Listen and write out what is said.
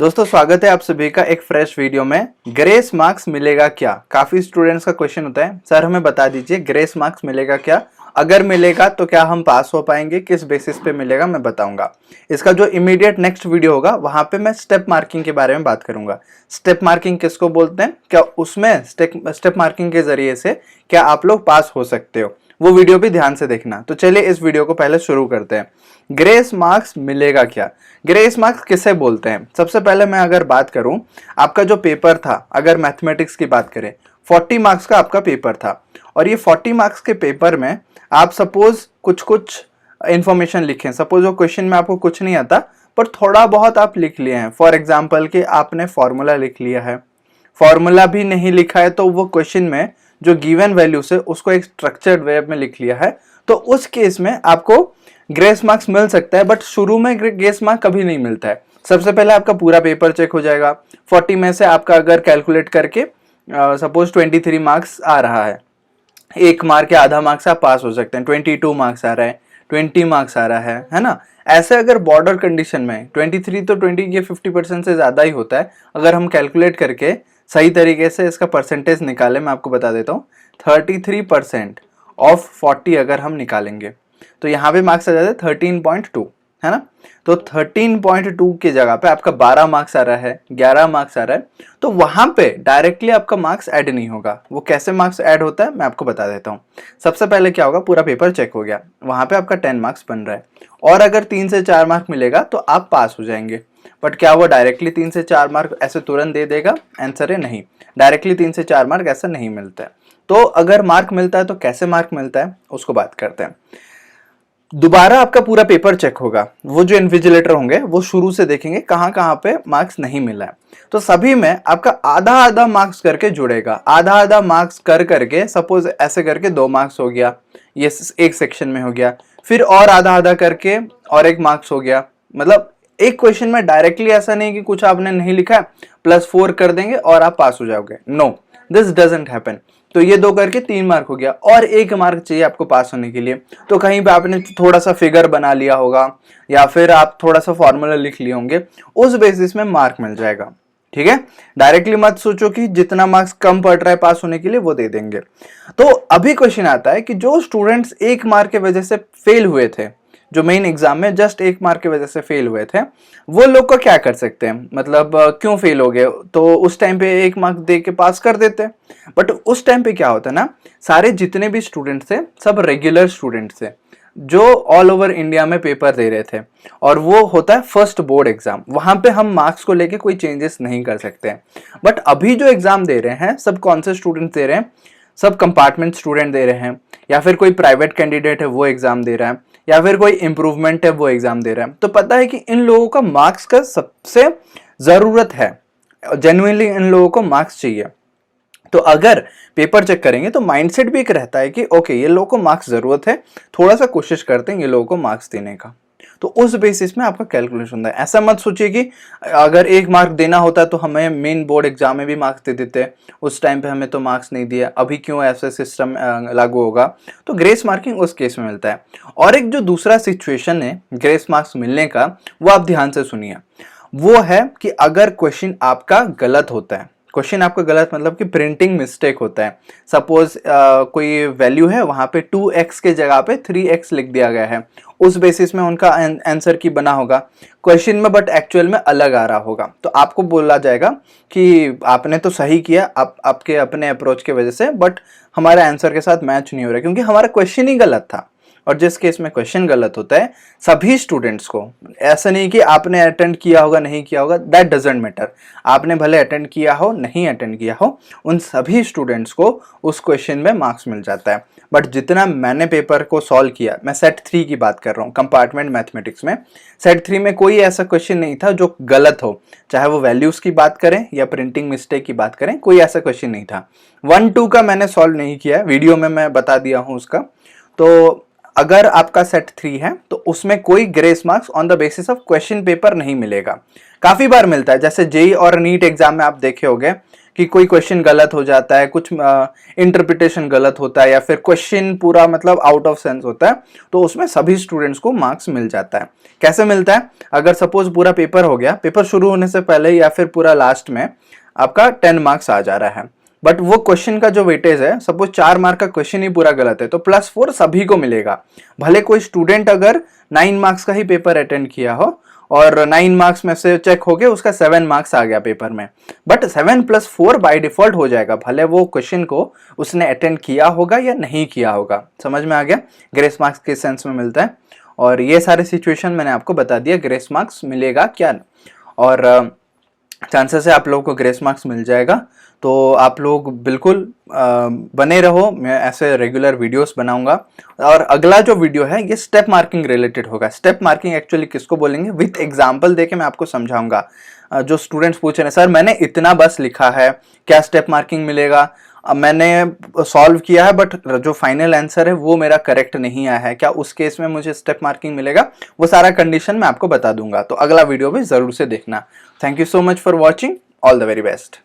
दोस्तों स्वागत है आप सभी का एक फ्रेश वीडियो में। ग्रेस मार्क्स मिलेगा क्या? काफी स्टूडेंट्स का क्वेश्चन होता है, सर हमें बता दीजिए ग्रेस मार्क्स मिलेगा क्या, अगर मिलेगा तो क्या हम पास हो पाएंगे, किस बेसिस पे मिलेगा मैं बताऊंगा। इसका जो इमीडिएट नेक्स्ट वीडियो होगा वहां पे मैं स्टेप मार्किंग के बारे में बात करूंगा। स्टेप मार्किंग किसको बोलते हैं, क्या उसमें स्टेप मार्किंग के जरिए से क्या आप लोग पास हो सकते हो, वो वीडियो भी ध्यान से देखना। तो चलिए इस वीडियो को पहले शुरू करते हैं। ग्रेस मार्क्स मिलेगा क्या? ग्रेस मार्क्स किसे बोलते हैं? सबसे पहले मैं अगर बात करूं, आपका जो पेपर था, अगर मैथमेटिक्स की बात करें 40 मार्क्स का आपका पेपर था, और ये 40 मार्क्स के पेपर में आप सपोज कुछ इंफॉर्मेशन लिखें। सपोज वो क्वेश्चन में आपको कुछ नहीं आता पर थोड़ा बहुत आप लिख लिए हैं। फॉर एग्जाम्पल कि आपने फॉर्मूला लिख लिया है, फॉर्मूला भी नहीं लिखा है तो वो क्वेश्चन में जो गिवन वैल्यू से उसको एक स्ट्रक्चर्ड वे में लिख लिया है, तो उस केस में आपको ग्रेस मार्क्स मिल सकता है। बट शुरू में ग्रेस मार्क कभी नहीं मिलता है। सबसे पहले आपका पूरा पेपर चेक हो जाएगा। 40 में से आपका अगर कैलकुलेट करके सपोज 23 मार्क्स आ रहा है, 1 मार्क या आधा मार्क्स आप पास हो सकते हैं। 22 मार्क्स आ रहा है, 20 मार्क्स आ रहा है ना। ऐसे अगर बॉर्डर कंडीशन में 23 तो 20 के 50% से ज्यादा ही होता है। अगर हम कैलकुलेट करके सही तरीके से इसका परसेंटेज निकाले, मैं आपको बता देता हूँ 33% ऑफ 40 अगर हम निकालेंगे तो यहाँ पे मार्क्स आ जाते हैं 13.2, है ना। तो 13.2 की जगह पे आपका 12 मार्क्स आ रहा है, 11 मार्क्स आ रहा है, तो वहां पे डायरेक्टली आपका मार्क्स ऐड नहीं होगा। वो कैसे मार्क्स ऐड होता है मैं आपको बता देता हूँ। सबसे पहले क्या होगा, पूरा पेपर चेक हो गया, वहां पे आपका 10 मार्क्स बन रहा है, और अगर 3 से 4 मार्क मिलेगा तो आप पास हो जाएंगे। बट क्या वो डायरेक्टली 3 से 4 मार्क ऐसे तुरंत दे देगा? आंसर है नहीं, डायरेक्टली 3 से 4 मार्क ऐसा नहीं मिलता है। तो अगर मार्क मिलता है तो कैसे मार्क मिलता है उसको बात करते हैं। दोबारा आपका पूरा पेपर चेक होगा, वो जो इन्विजिलेटर होंगे वो शुरू से देखेंगे कहाँ कहाँ पे मार्क्स नहीं मिला है, तो सभी में आपका आधा आधा मार्क्स करके जुड़ेगा। आधा आधा मार्क्स कर करके सपोज ऐसे करके 2 मार्क्स हो गया, ये एक सेक्शन में हो गया, फिर और आधा आधा करके और 1 मार्क्स हो गया। मतलब एक क्वेश्चन में डायरेक्टली ऐसा नहीं कि कुछ आपने नहीं लिखा है +4 कर देंगे और आप पास हो जाओगे, नो, दिस डजंट हैपन। तो ये 2 करके 3 मार्क हो गया, और 1 मार्क चाहिए आपको पास होने के लिए। तो कहीं पे आपने थोड़ा सा फिगर बना लिया होगा या फिर आप थोड़ा सा फॉर्मूला लिख लिए होंगे, उस बेसिस में मार्क मिल जाएगा। ठीक है, डायरेक्टली मत सोचो कि जितना मार्क्स कम पड़ रहा है पास होने के लिए वो दे देंगे। तो अभी क्वेश्चन आता है कि जो स्टूडेंट्स 1 मार्क के वजह से फेल हुए थे, जो मेन एग्जाम में जस्ट 1 मार्क की वजह से फेल हुए थे, वो लोग को क्या कर सकते हैं, मतलब क्यों फेल हो गए? तो उस टाइम पे 1 मार्क दे के पास कर देते। बट उस टाइम पे क्या होता है ना, सारे जितने भी स्टूडेंट्स थे सब रेगुलर स्टूडेंट्स थे जो ऑल ओवर इंडिया में पेपर दे रहे थे, और वो होता है फर्स्ट बोर्ड एग्जाम। वहां पे हम मार्क्स को लेके कोई चेंजेस नहीं कर सकते हैं। बट अभी जो एग्जाम दे रहे हैं सब कौन से स्टूडेंट्स दे रहे हैं? सब कंपार्टमेंट स्टूडेंट दे रहे हैं, या फिर कोई प्राइवेट कैंडिडेट है वो एग्जाम दे रहा है, या फिर कोई इंप्रूवमेंट है वो एग्जाम दे रहा है। तो पता है कि इन लोगों का मार्क्स का सबसे जरूरत है, जेन्युइनली इन लोगों को मार्क्स चाहिए। तो अगर पेपर चेक करेंगे तो माइंडसेट भी एक रहता है कि ओके ये लोगों को मार्क्स जरूरत है, थोड़ा सा कोशिश करते हैं ये लोगों को मार्क्स देने का। तो उस बेसिस में आपका कैलकुलेशन होता है। ऐसा मत सोचिए कि अगर 1 मार्क देना होता तो हमें मेन बोर्ड एग्जाम में भी मार्क्स दे देते, उस टाइम पे हमें तो मार्क्स नहीं दिया, अभी क्यों ऐसा सिस्टम लागू होगा? तो ग्रेस मार्किंग उस केस में मिलता है। और एक जो दूसरा सिचुएशन है ग्रेस मार्क्स मिलने का, वो आप ध्यान से सुनिए। वो है कि अगर क्वेश्चन आपका गलत होता है, क्वेश्चन आपका गलत मतलब कि प्रिंटिंग मिस्टेक होता है। सपोज कोई वैल्यू है, वहां पे 2x के जगह पे 3x लिख दिया गया है, उस बेसिस में उनका आंसर की बना होगा क्वेश्चन में, बट एक्चुअल में अलग आ रहा होगा। तो आपको बोला जाएगा कि आपने तो सही किया आपके अपने अप्रोच के वजह से, बट हमारे आंसर के साथ मैच नहीं हो रहा क्योंकि हमारा क्वेश्चन ही गलत था। और जिस केस में क्वेश्चन गलत होता है, सभी स्टूडेंट्स को, ऐसा नहीं कि आपने अटेंड किया होगा नहीं किया होगा, दैट डजंट मैटर। आपने भले अटेंड किया हो नहीं अटेंड किया हो, उन सभी स्टूडेंट्स को उस क्वेश्चन में मार्क्स मिल जाता है। बट जितना मैंने पेपर को सॉल्व किया, मैं सेट 3 की बात कर रहा हूँ, कंपार्टमेंट मैथमेटिक्स में सेट 3 में कोई ऐसा क्वेश्चन नहीं था जो गलत हो, चाहे वो वैल्यूज की बात करें या प्रिंटिंग मिस्टेक की बात करें, कोई ऐसा क्वेश्चन नहीं था। 1-2 का मैंने सॉल्व नहीं किया, वीडियो में मैं बता दिया हूँ उसका। तो अगर आपका सेट 3 है तो उसमें कोई grace marks on the basis of question paper नहीं मिलेगा। काफी बार मिलता है, जैसे जेई और नीट एग्जाम में आप देखे होंगे कि कोई क्वेश्चन गलत हो जाता है, कुछ इंटरप्रिटेशन गलत होता है, या फिर क्वेश्चन पूरा मतलब आउट ऑफ सेंस होता है, तो उसमें सभी स्टूडेंट्स को मार्क्स मिल जाता है। कैसे मिलता है? अगर सपोज पूरा पेपर हो गया, पेपर शुरू होने से पहले या फिर पूरा लास्ट में आपका 10 मार्क्स आ जा रहा है, बट वो क्वेश्चन का जो वेटेज है, सपोज 4 मार्क का क्वेश्चन ही पूरा गलत है, तो +4 सभी को मिलेगा। भले कोई स्टूडेंट अगर 9 मार्क्स का ही पेपर अटेंड किया हो और 9 मार्क्स में से चेक हो गया, उसका 7 मार्क्स आ गया पेपर में, बट 7 + 4 बाय डिफॉल्ट हो जाएगा, भले वो क्वेश्चन को उसने अटेंड किया होगा या नहीं किया होगा। समझ में आ गया ग्रेस मार्क्स किस सेंस में मिलता है? और ये सारे सिचुएशन मैंने आपको बता दिया ग्रेस मार्क्स मिलेगा क्या, और चांसेस है आप लोगों को ग्रेस मार्क्स मिल जाएगा। तो आप लोग बिल्कुल बने रहो, मैं ऐसे रेगुलर वीडियोस बनाऊंगा। और अगला जो वीडियो है ये स्टेप मार्किंग रिलेटेड होगा। स्टेप मार्किंग एक्चुअली किसको बोलेंगे, विथ एग्जांपल देके मैं आपको समझाऊंगा। जो स्टूडेंट्स पूछ रहे हैं सर मैंने इतना बस लिखा है, क्या स्टेप मार्किंग मिलेगा? मैंने सॉल्व किया है बट जो फाइनल आंसर है वो मेरा करेक्ट नहीं आया है, क्या उस केस में मुझे स्टेप मार्किंग मिलेगा? वो सारा कंडीशन मैं आपको बता दूंगा, तो अगला वीडियो भी जरूर से देखना। Thank you so much for watching, all the very best.